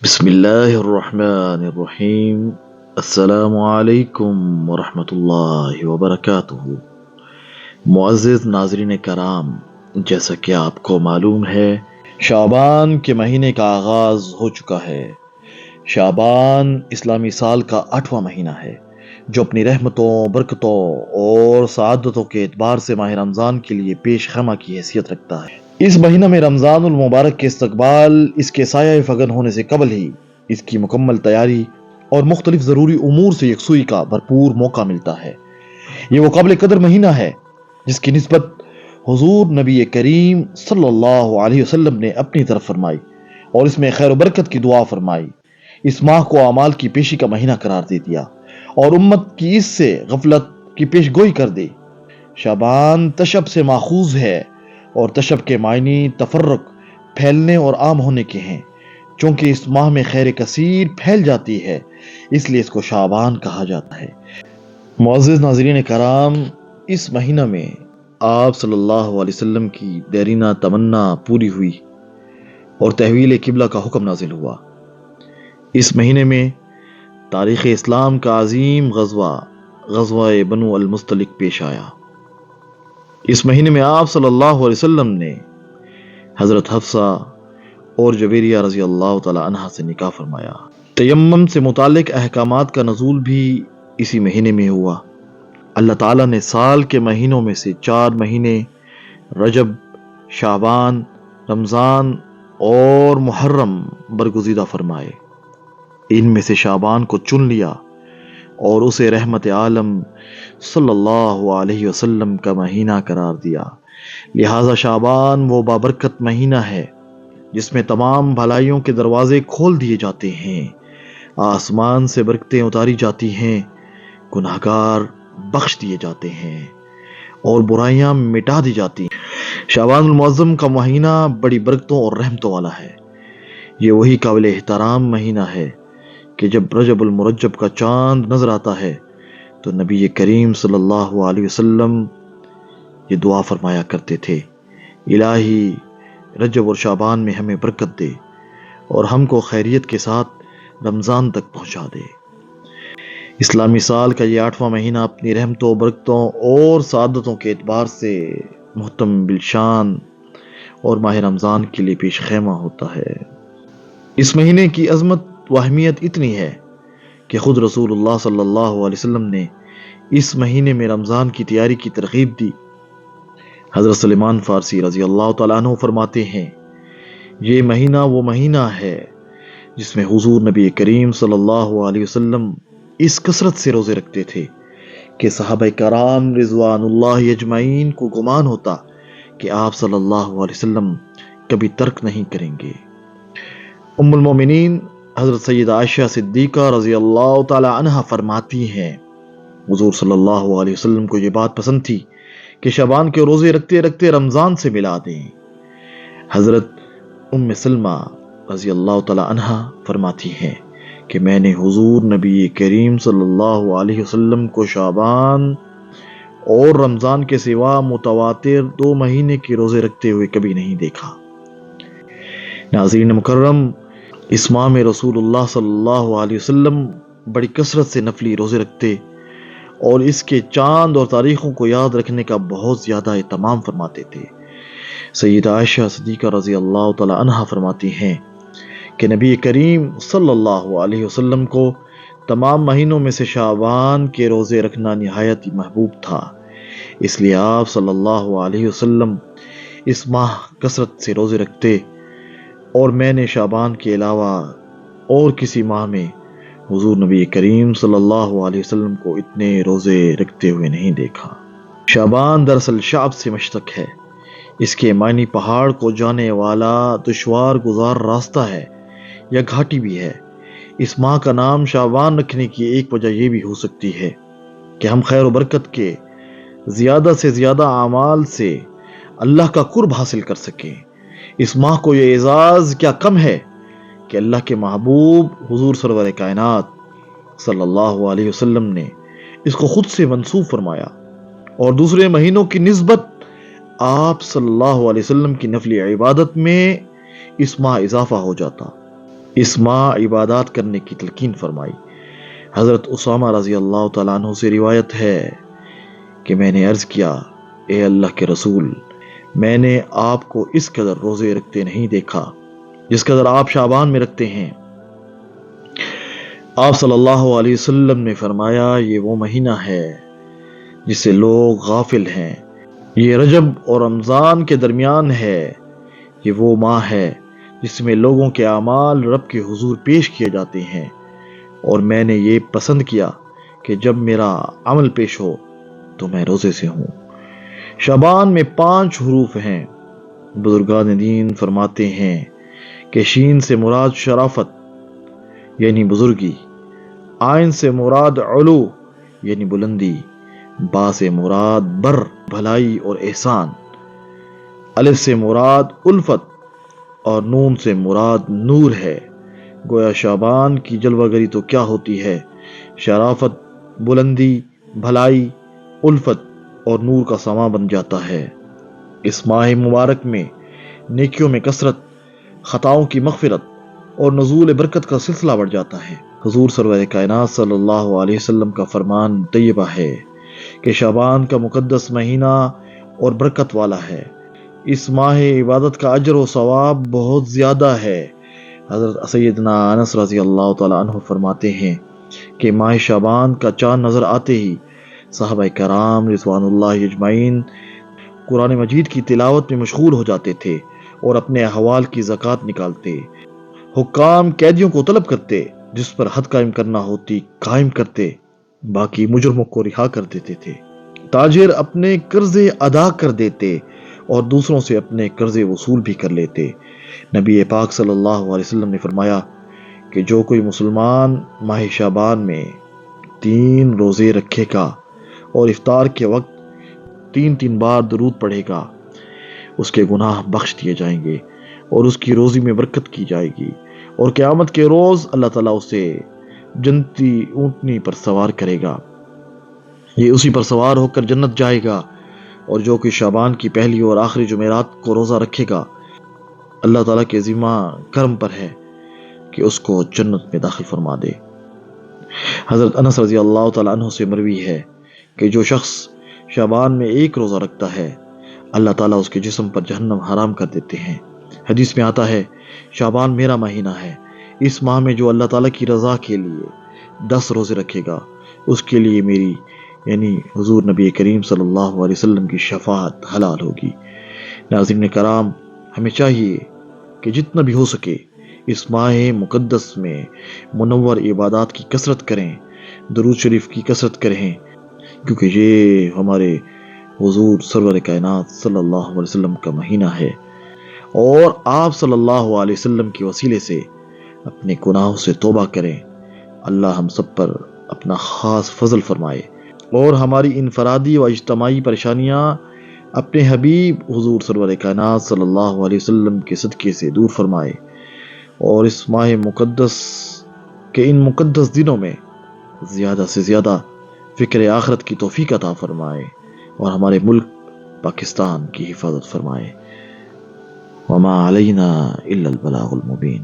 بسم اللہ الرحمن الرحیم۔ السلام علیکم ورحمۃ اللہ وبرکاتہ۔ معزز ناظرین کرام، جیسا کہ آپ کو معلوم ہے، شعبان کے مہینے کا آغاز ہو چکا ہے۔ شعبان اسلامی سال کا 8واں مہینہ ہے جو اپنی رحمتوں، برکتوں اور سعادتوں کے اعتبار سے ماہ رمضان کے لیے پیش خیمہ کی حیثیت رکھتا ہے۔ اس مہینہ میں رمضان المبارک کے استقبال اس کے سایہ فگن ہونے سے قبل ہی اس کی مکمل تیاری اور مختلف ضروری امور سے یکسوئی کا بھرپور موقع ملتا ہے۔ یہ وہ قابل قدر مہینہ ہے جس کی نسبت حضور نبی کریم صلی اللہ علیہ وسلم نے اپنی طرف فرمائی اور اس میں خیر و برکت کی دعا فرمائی۔ اس ماہ کو اعمال کی پیشی کا مہینہ قرار دے دیا اور امت کی اس سے غفلت کی پیش گوئی کر دی۔ شعبان تشب سے ماخوذ ہے اور تشب کے معنی تفرق، پھیلنے اور عام ہونے کے ہیں۔ چونکہ اس ماہ میں خیر کثیر پھیل جاتی ہے، اس لیے اس کو شعبان کہا جاتا ہے۔ معزز ناظرین کرام، اس مہینہ میں آپ صلی اللہ علیہ وسلم کی دیرینہ تمنا پوری ہوئی اور تحویل قبلہ کا حکم نازل ہوا۔ اس مہینے میں تاریخ اسلام کا عظیم غزوہ بنو المستلق پیش آیا۔ اس مہینے میں آپ صلی اللہ علیہ وسلم نے حضرت حفصہ اور جویریہ رضی اللہ تعالی عنہ سے نکاح فرمایا۔ تیمم سے متعلق احکامات کا نزول بھی اسی مہینے میں ہوا۔ اللہ تعالیٰ نے سال کے مہینوں میں سے 4 مہینے رجب، شعبان، رمضان اور محرم برگزیدہ فرمائے۔ ان میں سے شعبان کو چن لیا اور اسے رحمت عالم صلی اللہ علیہ وسلم کا مہینہ قرار دیا۔ لہذا شعبان وہ بابرکت مہینہ ہے جس میں تمام بھلائیوں کے دروازے کھول دیے جاتے ہیں، آسمان سے برکتیں اتاری جاتی ہیں، گناہگار بخش دیے جاتے ہیں اور برائیاں مٹا دی جاتی ہیں۔ شعبان المعظم کا مہینہ بڑی برکتوں اور رحمتوں والا ہے۔ یہ وہی قابل احترام مہینہ ہے کہ جب رجب المرجب کا چاند نظر آتا ہے تو نبی کریم صلی اللہ علیہ وسلم یہ دعا فرمایا کرتے تھے: الہی رجب اور شعبان میں ہمیں برکت دے اور ہم کو خیریت کے ساتھ رمضان تک پہنچا دے۔ اسلامی سال کا یہ 8واں مہینہ اپنی رحمتوں، برکتوں اور سعادتوں کے اعتبار سے محتم بالشان اور ماہ رمضان کے لیے پیش خیمہ ہوتا ہے۔ اس مہینے کی عظمت و اہمیت اتنی ہے کہ خود رسول اللہ صلی اللہ علیہ وسلم نے اس مہینے میں رمضان کی تیاری کی ترغیب دی۔ حضرت سلیمان فارسی رضی اللہ تعالیٰ عنہ فرماتے ہیں: یہ مہینہ وہ مہینہ ہے جس میں حضور نبی کریم صلی اللہ علیہ وسلم اس کثرت سے روزے رکھتے تھے کہ صحابہ کرام رضوان اللہ اجمعین کو گمان ہوتا کہ آپ صلی اللہ علیہ وسلم کبھی ترک نہیں کریں گے۔ ام المومنین حضرت سیدہ عائشہ صدیقہ رضی اللہ تعالی عنہ فرماتی ہیں: حضور صلی اللہ علیہ وسلم کو یہ بات پسند تھی کہ شعبان کے روزے رکھتے رکھتے رمضان سے ملا دیں۔ حضرت ام سلمہ رضی اللہ تعالی عنہ فرماتی ہیں کہ میں نے حضور نبی کریم صلی اللہ علیہ وسلم کو شعبان اور رمضان کے سوا متواتر 2 مہینے کے روزے رکھتے ہوئے کبھی نہیں دیکھا۔ ناظرین مکرم، اس ماہ میں رسول اللہ صلی اللہ علیہ وسلم بڑی کثرت سے نفلی روزے رکھتے اور اس کے چاند اور تاریخوں کو یاد رکھنے کا بہت زیادہ اہتمام فرماتے تھے۔ سیدہ عائشہ صدیقہ رضی اللہ تعالی عنہ فرماتی ہیں کہ نبی کریم صلی اللہ علیہ وسلم کو تمام مہینوں میں سے شعبان کے روزے رکھنا نہایت ہی محبوب تھا، اس لیے آپ صلی اللہ علیہ وسلم اس ماہ کثرت سے روزے رکھتے اور میں نے شعبان کے علاوہ اور کسی ماہ میں حضور نبی کریم صلی اللہ علیہ وسلم کو اتنے روزے رکھتے ہوئے نہیں دیکھا۔ شعبان دراصل شعب سے مشتق ہے۔ اس کے معنی پہاڑ کو جانے والا دشوار گزار راستہ ہے یا گھاٹی بھی ہے۔ اس ماہ کا نام شعبان رکھنے کی ایک وجہ یہ بھی ہو سکتی ہے کہ ہم خیر و برکت کے زیادہ سے زیادہ اعمال سے اللہ کا قرب حاصل کر سکیں۔ اس ماہ کو یہ اعزاز کیا کم ہے کہ اللہ کے محبوب حضور سرور کائنات صلی اللہ علیہ وسلم نے اس کو خود سے منسوب فرمایا اور دوسرے مہینوں کی نسبت آپ صلی اللہ علیہ وسلم کی نفلی عبادت میں اس ماہ اضافہ ہو جاتا۔ اس ماہ عبادات کرنے کی تلقین فرمائی۔ حضرت اسامہ رضی اللہ تعالیٰ عنہ سے روایت ہے کہ میں نے عرض کیا، اے اللہ کے رسول، میں نے آپ کو اس قدر روزے رکھتے نہیں دیکھا جس قدر آپ شعبان میں رکھتے ہیں۔ آپ صلی اللہ علیہ وسلم نے فرمایا، یہ وہ مہینہ ہے جس سے لوگ غافل ہیں، یہ رجب اور رمضان کے درمیان ہے، یہ وہ ماہ ہے جس میں لوگوں کے اعمال رب کے حضور پیش کیے جاتے ہیں، اور میں نے یہ پسند کیا کہ جب میرا عمل پیش ہو تو میں روزے سے ہوں۔ شعبان میں 5 حروف ہیں۔ بزرگان دین فرماتے ہیں کہ شین سے مراد شرافت یعنی بزرگی، عین سے مراد علو یعنی بلندی، با سے مراد بر بھلائی اور احسان، الف سے مراد الفت اور نون سے مراد نور ہے۔ گویا شعبان کی جلوہ گری تو کیا ہوتی ہے، شرافت، بلندی، بھلائی، الفت اور نور کا سماں بن جاتا ہے۔ اس ماہ مبارک میں نیکیوں میں کثرت، خطاؤں کی مغفرت اور نزول برکت کا سلسلہ بڑھ جاتا ہے۔ حضور سرور کائنات صلی اللہ علیہ وسلم کا فرمان طیبہ ہے کہ شعبان کا مقدس مہینہ اور برکت والا ہے، اس ماہ عبادت کا اجر و ثواب بہت زیادہ ہے۔ حضرت سیدنا انس رضی اللہ تعالیٰ عنہ فرماتے ہیں کہ ماہ شعبان کا چاند نظر آتے ہی صحابہ کرام رضوان اللہ اجمعین قرآن مجید کی تلاوت میں مشغول ہو جاتے تھے اور اپنے احوال کی زکوٰۃ نکالتے، حکام قیدیوں کو طلب کرتے، جس پر حد قائم کرنا ہوتی قائم کرتے، باقی مجرموں کو رہا کر دیتے تھے، تاجر اپنے قرضے ادا کر دیتے اور دوسروں سے اپنے قرضے وصول بھی کر لیتے۔ نبی پاک صلی اللہ علیہ وسلم نے فرمایا کہ جو کوئی مسلمان ماہ شعبان میں 3 روزے رکھے گا اور افطار کے وقت 3 بار درود پڑھے گا، اس کے گناہ بخش دیے جائیں گے اور اس کی روزی میں برکت کی جائے گی، اور قیامت کے روز اللہ تعالیٰ اسے جنتی اونٹنی پر سوار کرے گا، یہ اسی پر سوار ہو کر جنت جائے گا۔ اور جو کوئی شعبان کی پہلی اور آخری جمعرات کو روزہ رکھے گا، اللہ تعالیٰ کے ذمہ کرم پر ہے کہ اس کو جنت میں داخل فرما دے۔ حضرت انس رضی اللہ تعالیٰ عنہ سے مروی ہے کہ جو شخص شعبان میں 1 روزہ رکھتا ہے، اللہ تعالیٰ اس کے جسم پر جہنم حرام کر دیتے ہیں۔ حدیث میں آتا ہے، شعبان میرا مہینہ ہے، اس ماہ میں جو اللہ تعالیٰ کی رضا کے لیے 10 روزے رکھے گا، اس کے لیے میری یعنی حضور نبی کریم صلی اللہ علیہ وسلم کی شفاعت حلال ہوگی۔ ناظرین کرام، ہمیں چاہیے کہ جتنا بھی ہو سکے اس ماہ مقدس میں منور عبادات کی کثرت کریں، درود شریف کی کثرت کریں، کیونکہ یہ ہمارے حضور سرور کائنات صلی اللہ علیہ وسلم کا مہینہ ہے، اور آپ صلی اللہ علیہ وسلم کے وسیلے سے اپنے گناہوں سے توبہ کریں۔ اللہ ہم سب پر اپنا خاص فضل فرمائے اور ہماری انفرادی و اجتماعی پریشانیاں اپنے حبیب حضور سرور کائنات صلی اللہ علیہ وسلم کے صدقے سے دور فرمائے، اور اس ماہ مقدس کے ان مقدس دنوں میں زیادہ سے زیادہ فکر آخرت کی توفیق عطا فرمائے، اور ہمارے ملک پاکستان کی حفاظت فرمائے۔ وما علینا الا البلاغ المبین۔